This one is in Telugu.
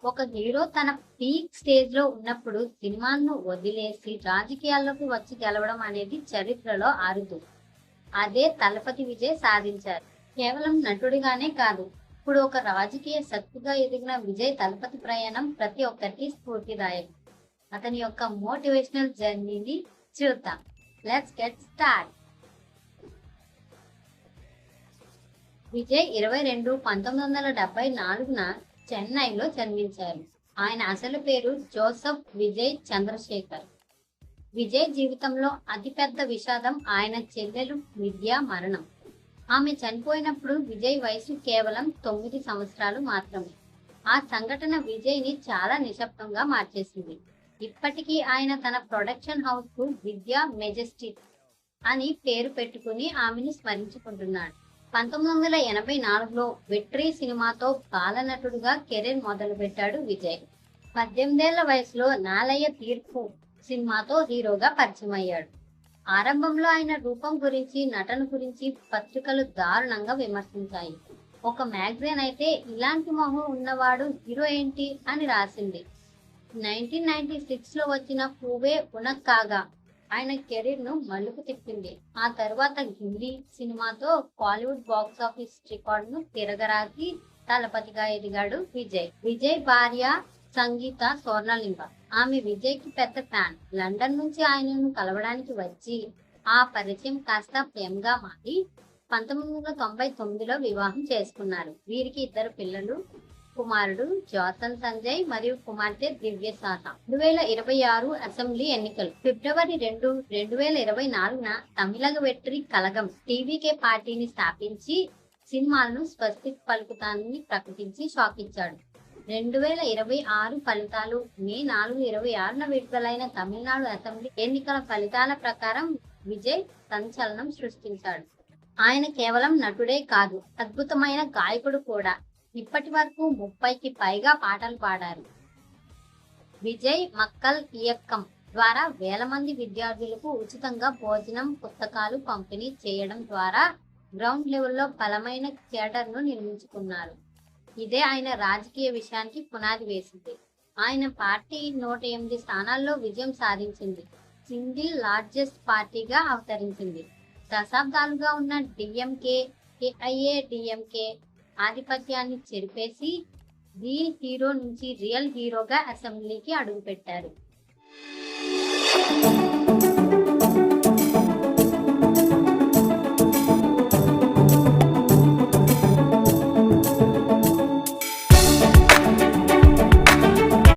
ఒక హీరో తన పీక్ స్టేజ్ లో ఉన్నప్పుడు సినిమాలను వదిలేసి రాజకీయాల్లోకి వచ్చి గెలవడం అనేది చరిత్రలో అరుదు. అదే తలపతి విజయ్ సాధించారు. కేవలం నటుడిగానే కాదు, ఇప్పుడు ఒక రాజకీయ శక్తిగా ఎదిగిన విజయ్ తలపతి ప్రయాణం ప్రతి ఒక్కరికి స్ఫూర్తిదాయకం. అతని యొక్క మోటివేషనల్ జర్నీని చూద్దాం. Let's get start. విజయ్ 22/1974న చెన్నైలో జన్మించారు. ఆయన అసలు పేరు జోసెఫ్ విజయ్ చంద్రశేఖర్. విజయ్ జీవితంలో అతిపెద్ద విషాదం ఆయన చెల్లెలు విద్యా మరణం. ఆమె చనిపోయినప్పుడు విజయ్ వయసు కేవలం 9 సంవత్సరాలు మాత్రమే. ఆ సంఘటన విజయ్ని చాలా నిశ్శబ్దంగా మార్చేసింది. ఇప్పటికీ ఆయన తన ప్రొడక్షన్ హౌస్ కు విద్యా మెజెస్టిక్ అని పేరు పెట్టుకుని ఆమెను స్మరించుకుంటున్నాడు. 1984లో వెట్రి సినిమాతో బాలనటుడుగా కెరీర్ మొదలుపెట్టాడు విజయ్. 18 ఏళ్ల వయసులో నాలయ్య తీర్పు సినిమాతో హీరోగా పరిచయం అయ్యాడు. ఆరంభంలో ఆయన రూపం గురించి, నటన గురించి పత్రికలు దారుణంగా విమర్శించాయి. ఒక మ్యాగజైన్ అయితే ఇలాంటి మొహం ఉన్నవాడు హీరో ఏంటి అని రాసింది. 1996లో వచ్చిన పువ్వే ఉనక్కాగా ఆయన కెరీర్ ను మలుపు తిప్పింది. ఆ తర్వాత గిల్లీ సినిమాతో బాలీవుడ్ బాక్స్ ఆఫీస్ రికార్డును తిరగరాకి తలపతిగా ఎదిగాడు విజయ్. విజయ్ భార్య సంగీత స్వర్ణలింగ. ఆమె విజయ్ కి పెద్ద ఫ్యాన్. లండన్ నుంచి ఆయనను కలవడానికి వచ్చి ఆ పరిచయం కాస్త ప్రేమగా మారి 1999లో వివాహం చేసుకున్నారు. వీరికి 2 పిల్లలు, కుమారుడు జాసన్ సంజయ్ మరియు కుమార్తె దివ్య సాహ. 2026 అసెంబ్లీ ఎన్నికలు. ఫిబ్రవరి 2, 2024న తమిళగ వెట్రి కలగం టీవీకే పార్టీని స్థాపించి సినిమాలను స్వస్తి పలుకుతానని ప్రకటించి షాక్ ఇచ్చాడు. 2026 ఫలితాలు. మే 4, 2026న విడుదలైన తమిళనాడు అసెంబ్లీ ఎన్నికల ఫలితాల ప్రకారం విజయ్ సంచలనం సృష్టించాడు. ఆయన కేవలం నటుడే కాదు, అద్భుతమైన గాయకుడు కూడా. ఇప్పటి వరకు 30కి పైగా పాటలు పాడారు. విజయ్ మక్కల్ ఇయక్కం ద్వారా వేల మంది విద్యార్థులకు ఉచితంగా భోజనం, పుస్తకాలు పంపిణీ చేయడం ద్వారా గ్రౌండ్ లెవెల్లో బలమైన థియేటర్ ను నిర్మించుకున్నారు. ఇదే ఆయన రాజకీయ విషయానికి పునాది వేసింది. ఆయన పార్టీ 108 స్థానాల్లో విజయం సాధించింది. సింగిల్ లార్జెస్ట్ పార్టీగా అవతరించింది. దశాబ్దాలుగా ఉన్న డిఎంకే, ఏఐఏడిఎంకే ఆధిపత్యాన్ని చెరిపేసి ది హీరో నుంచి రియల్ హీరోగా అసెంబ్లీకి అడుగుపెట్టారు.